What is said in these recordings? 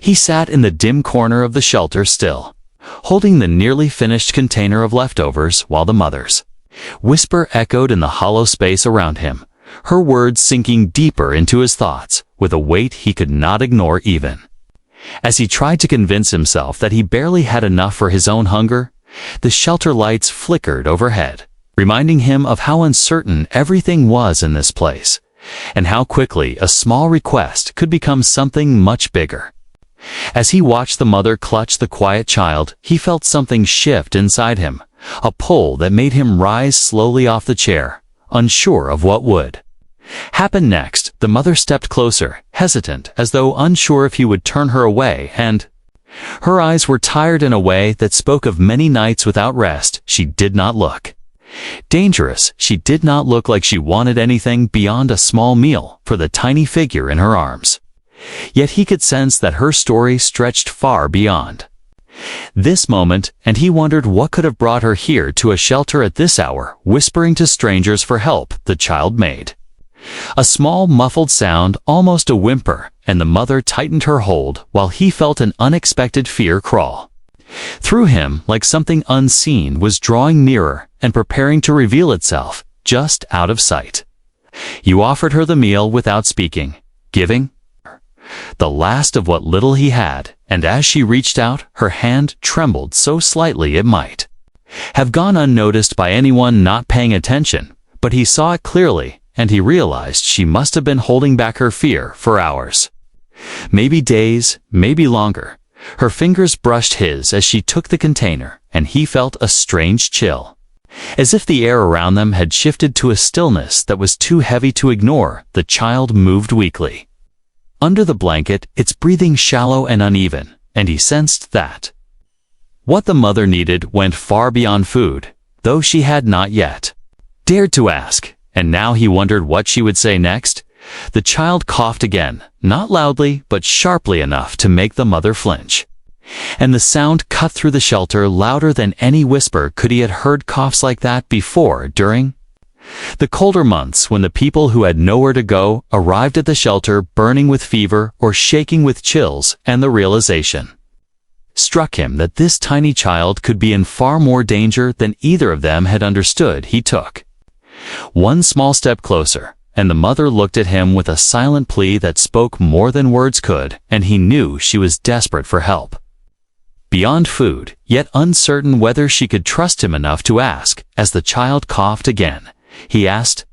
He sat in the dim corner of the shelter still, holding the nearly finished container of leftovers while the mother's whisper echoed in the hollow space around him, her words sinking deeper into his thoughts with a weight he could not ignore even. As he tried to convince himself that he barely had enough for his own hunger, the shelter lights flickered overhead, reminding him of how uncertain everything was in this place, and how quickly a small request could become something much bigger. As he watched the mother clutch the quiet child, he felt something shift inside him, a pull that made him rise slowly off the chair, unsure of what would happen next. The mother stepped closer, hesitant, as though unsure if he would turn her away, and her eyes were tired in a way that spoke of many nights without rest. She did not look dangerous. She did not look like she wanted anything beyond a small meal for the tiny figure in her arms. Yet he could sense that her story stretched far beyond this moment, and he wondered what could have brought her here to a shelter at this hour, whispering to strangers for help. The child made a small muffled sound, almost a whimper, and the mother tightened her hold while he felt an unexpected fear crawl through him, like something unseen was drawing nearer and preparing to reveal itself just out of sight. You offered her the meal without speaking, giving the last of what little he had, and as she reached out, her hand trembled so slightly it might have gone unnoticed by anyone not paying attention, but he saw it clearly, and he realized she must have been holding back her fear for hours. Maybe days, maybe longer. Her fingers brushed his as she took the container, and he felt a strange chill, as if the air around them had shifted to a stillness that was too heavy to ignore. The child moved weakly under the blanket, its breathing shallow and uneven, and he sensed that what the mother needed went far beyond food, though she had not yet dared to ask, and now he wondered what she would say next. The child coughed again, not loudly but sharply enough to make the mother flinch, and the sound cut through the shelter louder than any whisper. Could he had heard coughs like that before during the colder months when the people who had nowhere to go arrived at the shelter burning with fever or shaking with chills, and the realization struck him that this tiny child could be in far more danger than either of them had understood. He took one small step closer, and the mother looked at him with a silent plea that spoke more than words could, and he knew she was desperate for help beyond food, yet uncertain whether she could trust him enough to ask. As the child coughed again, he asked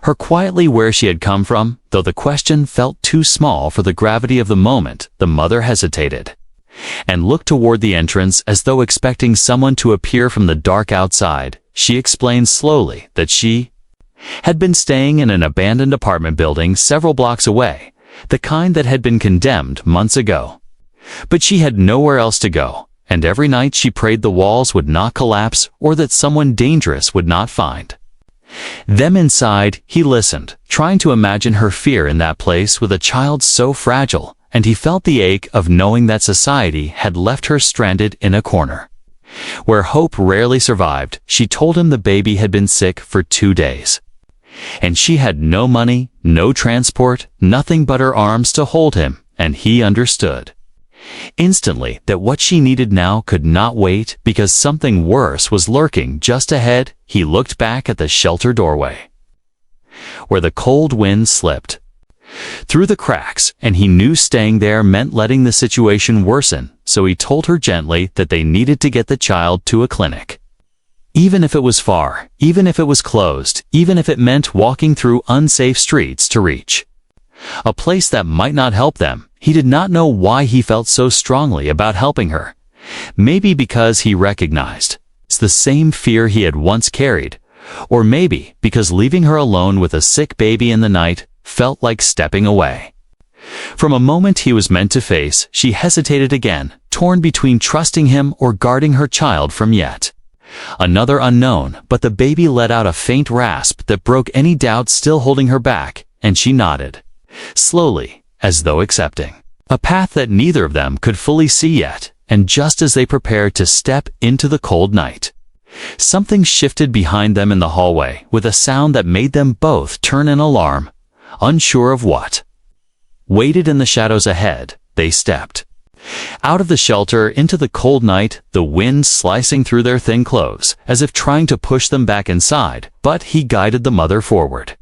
her quietly where she had come from, though the question felt too small for the gravity of the moment. The mother hesitated and looked toward the entrance as though expecting someone to appear from the dark outside. She explained slowly that she had been staying in an abandoned apartment building several blocks away, the kind that had been condemned months ago. But she had nowhere else to go, and every night she prayed the walls would not collapse or that someone dangerous would not find them inside. He listened, trying to imagine her fear in that place with a child so fragile, and he felt the ache of knowing that society had left her stranded in a corner where hope rarely survived. She told him the baby had been sick for 2 days, and she had no money, no transport, nothing but her arms to hold him, and he understood instantly that what she needed now could not wait, because something worse was lurking just ahead. He looked back at the shelter doorway, where the cold wind slipped through the cracks, and he knew staying there meant letting the situation worsen, so he told her gently that they needed to get the child to a clinic. Even if it was far, even if it was closed, even if it meant walking through unsafe streets to reach a place that might not help them. He did not know why he felt so strongly about helping her. Maybe because he recognized it's the same fear he had once carried, or maybe because leaving her alone with a sick baby in the night felt like stepping away from a moment he was meant to face. She hesitated again, torn between trusting him or guarding her child from yet another unknown. But the baby let out a faint rasp that broke any doubt still holding her back, and she nodded slowly, as though accepting a path that neither of them could fully see yet. And just as they prepared to step into the cold night, something shifted behind them in the hallway with a sound that made them both turn in alarm, unsure of what waited in the shadows ahead. They stepped Out of the shelter into the cold night, the wind slicing through their thin clothes, as if trying to push them back inside, but he guided the mother forward,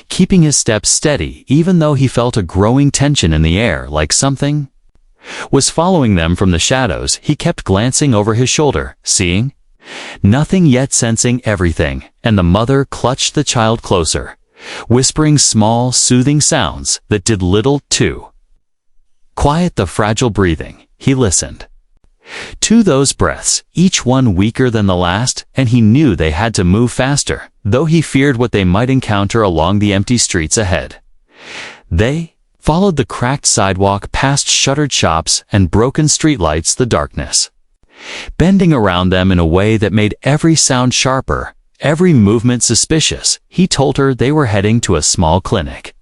keeping his steps steady even though he felt a growing tension in the air, like something was following them from the shadows. He kept glancing over his shoulder, seeing nothing yet sensing everything, and the mother clutched the child closer, whispering small, soothing sounds that did little to quiet the fragile breathing. He listened to those breaths, each one weaker than the last, and he knew they had to move faster, though he feared what they might encounter along the empty streets ahead. They followed the cracked sidewalk past shuttered shops and broken streetlights, the darkness bending around them in a way that made every sound sharper, every movement suspicious. He told her they were heading to a small clinic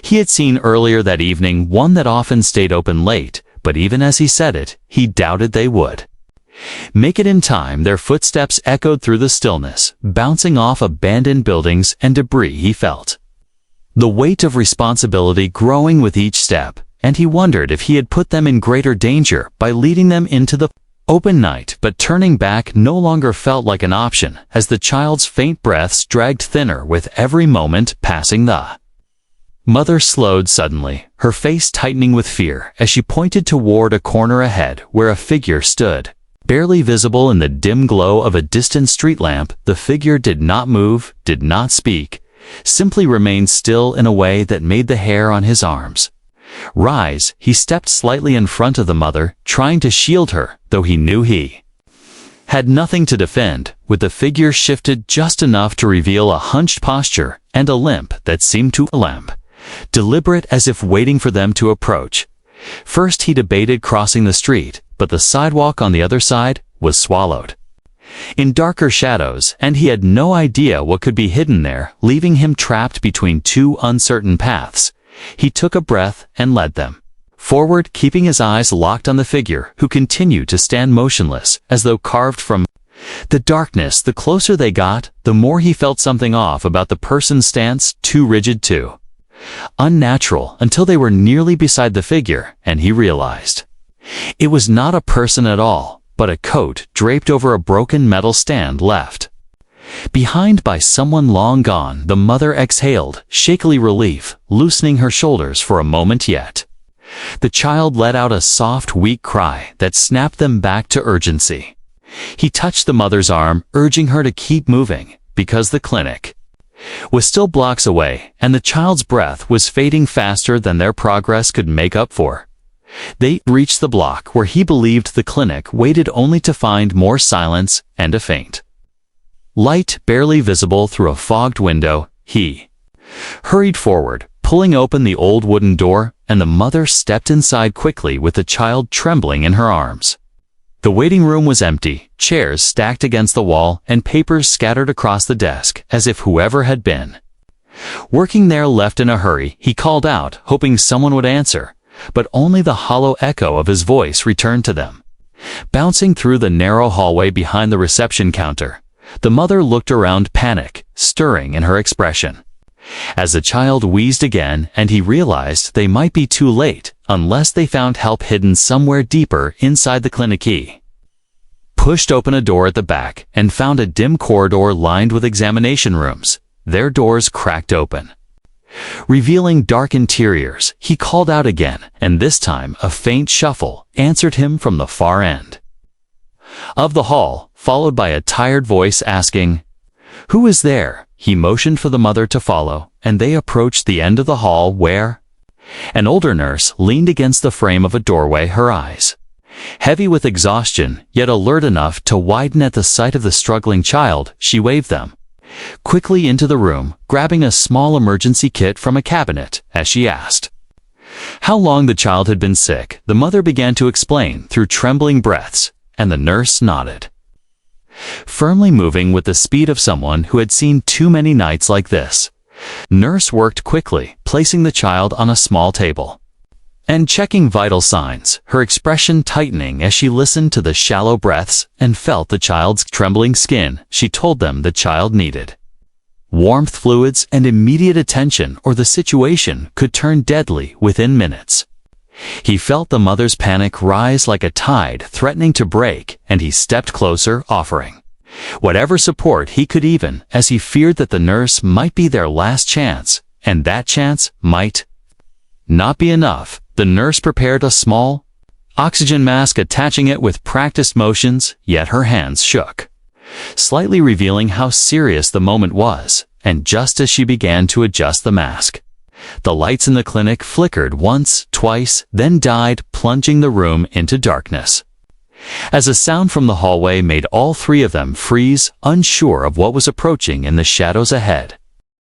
he had seen earlier that evening, one that often stayed open late, but even as he said it, he doubted they would make it in time. Their footsteps echoed through the stillness, bouncing off abandoned buildings and debris. He felt the weight of responsibility growing with each step, and he wondered if he had put them in greater danger by leading them into the open night. But turning back no longer felt like an option, as the child's faint breaths dragged thinner with every moment passing. The mother slowed suddenly, her face tightening with fear, as she pointed toward a corner ahead where a figure stood, barely visible in the dim glow of a distant street lamp. The figure did not move, did not speak, simply remained still in a way that made the hair on his arms rise. He stepped slightly in front of the mother, trying to shield her, though he knew he had nothing to defend. With the figure shifted just enough to reveal a hunched posture and a limp that seemed to limp, deliberate, as if waiting for them to approach. First he debated crossing the street, but the sidewalk on the other side was swallowed in darker shadows, and he had no idea what could be hidden there, leaving him trapped between two uncertain paths. He took a breath and led them forward, keeping his eyes locked on the figure, who continued to stand motionless, as though carved from the darkness. The closer they got, the more he felt something off about the person's stance, too rigid, too unnatural, until they were nearly beside the figure, and he realized it was not a person at all, but a coat draped over a broken metal stand left behind by someone long gone. The mother exhaled, shakily, relief loosening her shoulders for a moment. Yet the child let out a soft, weak cry that snapped them back to urgency. He touched the mother's arm, urging her to keep moving, because the clinic was still blocks away, and the child's breath was fading faster than their progress could make up for. They reached the block where he believed the clinic waited, only to find more silence and a faint light barely visible through a fogged window. He hurried forward, pulling open the old wooden door, and the mother stepped inside quickly with the child trembling in her arms. The waiting room was empty, chairs stacked against the wall, and papers scattered across the desk, as if whoever had been working there left in a hurry. He called out, hoping someone would answer, but only the hollow echo of his voice returned to them, bouncing through the narrow hallway behind the reception counter. The mother looked around, panic stirring in her expression, as the child wheezed again, and he realized they might be too late unless they found help hidden somewhere deeper inside the clinic. He pushed open a door at the back and found a dim corridor lined with examination rooms, their doors cracked open, revealing dark interiors. He called out again, and this time a faint shuffle answered him from the far end of the hall, followed by a tired voice asking, "Who is there?" He motioned for the mother to follow, and they approached the end of the hall where an older nurse leaned against the frame of a doorway, her eyes heavy with exhaustion, yet alert enough to widen at the sight of the struggling child. She waved them quickly into the room, grabbing a small emergency kit from a cabinet. As she asked how long the child had been sick, the mother began to explain through trembling breaths, and the nurse nodded, firmly, moving with the speed of someone who had seen too many nights like this. Nurse worked quickly, placing the child on a small table and checking vital signs, her expression tightening as she listened to the shallow breaths and felt the child's trembling skin. She told them the child needed warmth, fluids, and immediate attention, or the situation could turn deadly within minutes. He felt the mother's panic rise like a tide threatening to break, and he stepped closer, offering whatever support he could, even as he feared that the nurse might be their last chance, and that chance might not be enough. The nurse prepared a small oxygen mask, attaching it with practiced motions, yet her hands shook, slightly revealing how serious the moment was. And just as she began to adjust the mask, the lights in the clinic flickered once, twice, then died, plunging the room into darkness. As a sound from the hallway made all three of them freeze, unsure of what was approaching in the shadows ahead.